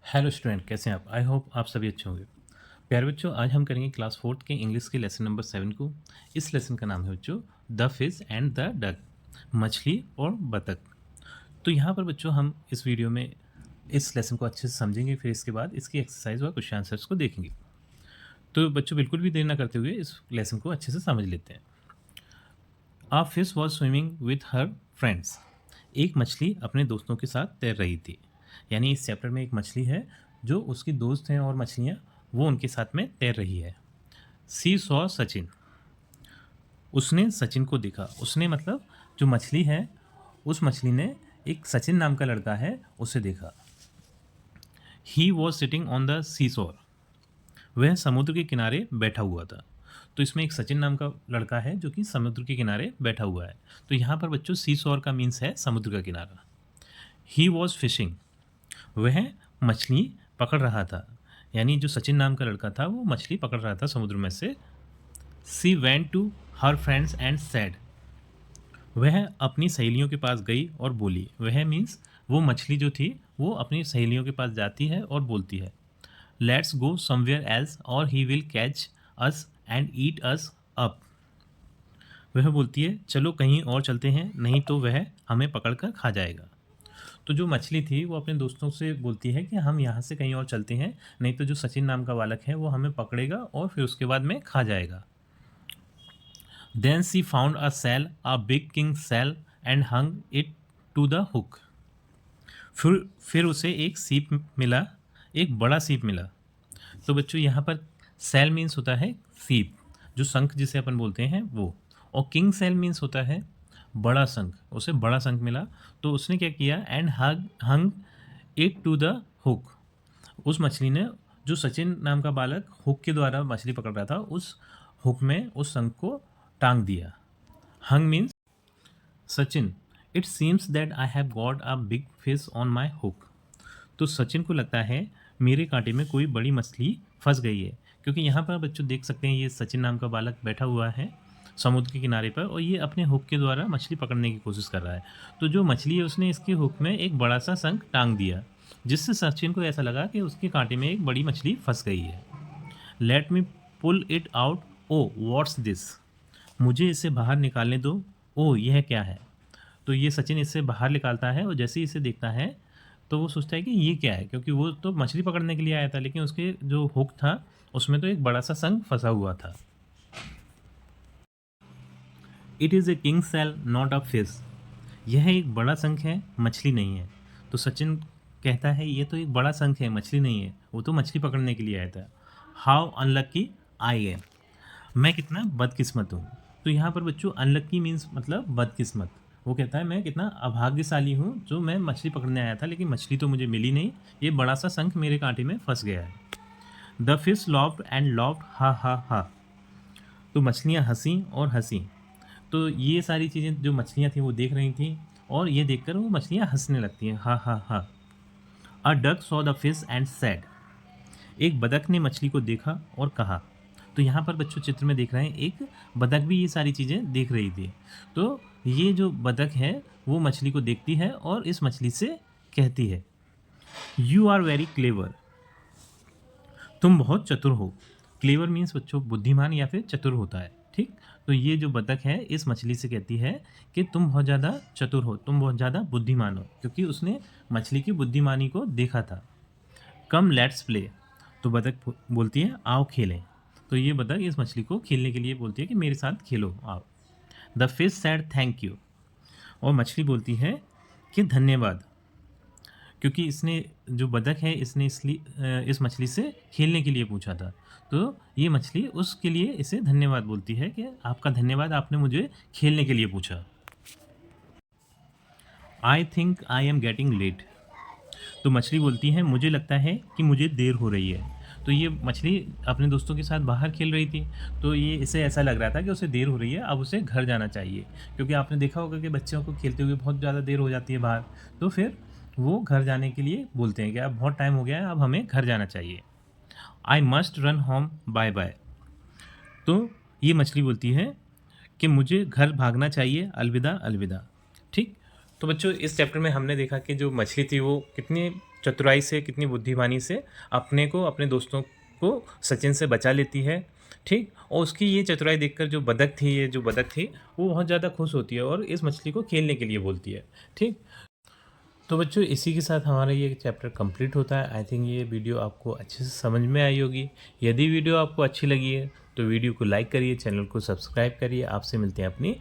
Hello student, कैसे हैं आप? आई होप आप सभी अच्छे होंगे। प्यारे बच्चों, आज हम करेंगे क्लास 4th के इंग्लिश के लेसन नंबर 7 को। इस लेसन का नाम है बच्चों the fish and the duck, मछली और बतख। तो यहाँ पर बच्चों हम इस वीडियो में इस लेसन को अच्छे से समझेंगे, फिर इसके बाद इसकी एक्सरसाइज और क्वेश्चन आंसर्स को देखेंगे। तो बच्चों बिल्कुल भी देर ना करते हुए इस लेसन को अच्छे से समझ लेते हैं। A fish was swimming with her friends. एक मछली अपने दोस्तों के साथ तैर रही थी। यानी इस चैप्टर में एक मछली है जो उसकी दोस्त हैं और मछलियाँ वो उनके साथ में तैर रही है। सी सॉ सचिन, उसने सचिन को देखा। उसने मतलब जो मछली है, उस मछली ने एक सचिन नाम का लड़का है उसे देखा। He was sitting on the sea shore, वह समुद्र के किनारे बैठा हुआ था। तो इसमें एक सचिन नाम का लड़का है जो कि समुद्र के किनारे बैठा हुआ है। तो यहाँ पर बच्चों सी शोर का मीन्स है समुद्र का किनारा। ही वॉज फिशिंग, वह मछली पकड़ रहा था। यानी जो सचिन नाम का लड़का था वो मछली पकड़ रहा था समुद्र में से। She went to her friends and said, वह अपनी सहेलियों के पास गई और बोली। वह मीन्स वो मछली जो थी वो अपनी सहेलियों के पास जाती है और बोलती है, लेट्स गो समवेयर एल्स और he will catch us and eat us up. वह बोलती है चलो कहीं और चलते हैं, नहीं तो वह हमें पकड़कर खा जाएगा। तो जो मछली थी वो अपने दोस्तों से बोलती है कि हम यहाँ से कहीं और चलते हैं, नहीं तो जो सचिन नाम का बालक है वो हमें पकड़ेगा और फिर उसके बाद में खा जाएगा। Then she found a shell, a big king shell, and hung it to the hook. फिर उसे एक सीप मिला, एक बड़ा सीप मिला। तो बच्चों यहाँ पर सेल मीन्स होता है सीप, जो शंख जिसे अपन बोलते हैं वो, और किंग सेल मीन्स होता है बड़ा शंख। उसे बड़ा शंख मिला तो उसने क्या किया, and hung it to the hook. उस मछली ने, जो सचिन नाम का बालक हुक के द्वारा मछली पकड़ रहा था, उस हुक में उस शंख को टांग दिया। Hung means Sachin, it seems that I have got a big fish on my hook. तो सचिन को लगता है मेरे कांटे में कोई बड़ी मछली फंस गई है। क्योंकि यहाँ पर बच्चों देख सकते हैं ये सचिन नाम का बालक बैठा हुआ है समुद्र के किनारे पर और ये अपने हुक के द्वारा मछली पकड़ने की कोशिश कर रहा है। तो जो मछली है उसने इसके हुक में एक बड़ा सा शंख टांग दिया, जिससे सचिन को ऐसा लगा कि उसके कांटे में एक बड़ी मछली फंस गई है। Let me pull it out, oh what's this, मुझे इसे बाहर निकालने दो। ओ यह क्या है। तो ये सचिन इससे बाहर निकालता है और जैसे ही इसे देखता है तो वो सोचता है कि ये क्या है, क्योंकि वो तो मछली पकड़ने के लिए आया था लेकिन उसके जो हुक था उसमें तो एक बड़ा सा शंख फंसा हुआ था। It is a king shell not a fish, यह एक बड़ा शंख है, मछली नहीं है। तो सचिन कहता है ये तो एक बड़ा शंख है, मछली नहीं है, वो तो मछली पकड़ने के लिए आया था। हाउ अनलक्की आई एम, मैं कितना बदकिस्मत हूँ। तो यहाँ पर बच्चों अनलक्की मीन्स मतलब बदकिस्मत। वो कहता है मैं कितना अभाग्यशाली हूँ जो मैं मछली पकड़ने आया था लेकिन मछली तो मुझे मिली नहीं, ये बड़ा सा शंख मेरे कांटे में फंस गया है। The fish laughed and laughed, हा हा हा। तो मछलियाँ हंसी और हंसी। तो ये सारी चीज़ें जो मछलियाँ थी वो देख रही थी और ये देखकर वो मछलियाँ हंसने लगती हैं, हा हा हा। A duck saw the fish and said, एक बतख ने मछली को देखा और कहा। तो यहाँ पर बच्चों चित्र में देख रहे हैं एक बतख भी ये सारी चीज़ें देख रही थी। तो ये जो बतख है वो मछली को देखती है और इस मछली से कहती है, यू आर वेरी क्लेवर, तुम बहुत चतुर हो। क्लेवर मीन्स बच्चों बुद्धिमान या फिर चतुर होता है, ठीक। तो ये जो बतख है इस मछली से कहती है कि तुम बहुत ज़्यादा चतुर हो, तुम बहुत ज़्यादा बुद्धिमान हो, क्योंकि उसने मछली की बुद्धिमानी को देखा था। कम लेट्स प्ले, तो बतख बोलती है आओ खेलें। तो ये बतख इस मछली को खेलने के लिए बोलती है कि मेरे साथ खेलो आओ। The fish sad thank you, और मछली बोलती है कि धन्यवाद, क्योंकि इसने जो बतख है इसने इसलिए इस मछली से खेलने के लिए पूछा था। तो ये मछली उसके लिए इसे धन्यवाद बोलती है कि आपका धन्यवाद, आपने मुझे खेलने के लिए पूछा। I think I am getting late, तो मछली बोलती है मुझे लगता है कि मुझे देर हो रही है। तो ये मछली अपने दोस्तों के साथ बाहर खेल रही थी, तो ये इसे ऐसा लग रहा था कि उसे देर हो रही है, अब उसे घर जाना चाहिए। क्योंकि आपने देखा होगा कि बच्चों को खेलते हुए बहुत ज़्यादा देर हो जाती है बाहर, तो फिर वो घर जाने के लिए बोलते हैं कि अब बहुत टाइम हो गया है, अब हमें घर जाना चाहिए। I must run home, bye bye. तो ये मछली बोलती है कि मुझे घर भागना चाहिए, अलविदा अलविदा, ठीक। तो बच्चों इस चैप्टर में हमने देखा कि जो मछली थी वो कितनी चतुराई से, कितनी बुद्धिमानी से अपने को, अपने दोस्तों को सचिन से बचा लेती है, ठीक। और उसकी ये चतुराई देखकर जो बतख थी, ये जो बतख थी, वो बहुत ज़्यादा खुश होती है और इस मछली को खेलने के लिए बोलती है, ठीक। तो बच्चों इसी के साथ हमारा ये चैप्टर कंप्लीट होता है। आई थिंक ये वीडियो आपको अच्छे से समझ में आई होगी। यदि वीडियो आपको अच्छी लगी है तो वीडियो को लाइक करिए, चैनल को सब्सक्राइब करिए। आपसे मिलते हैं अपनी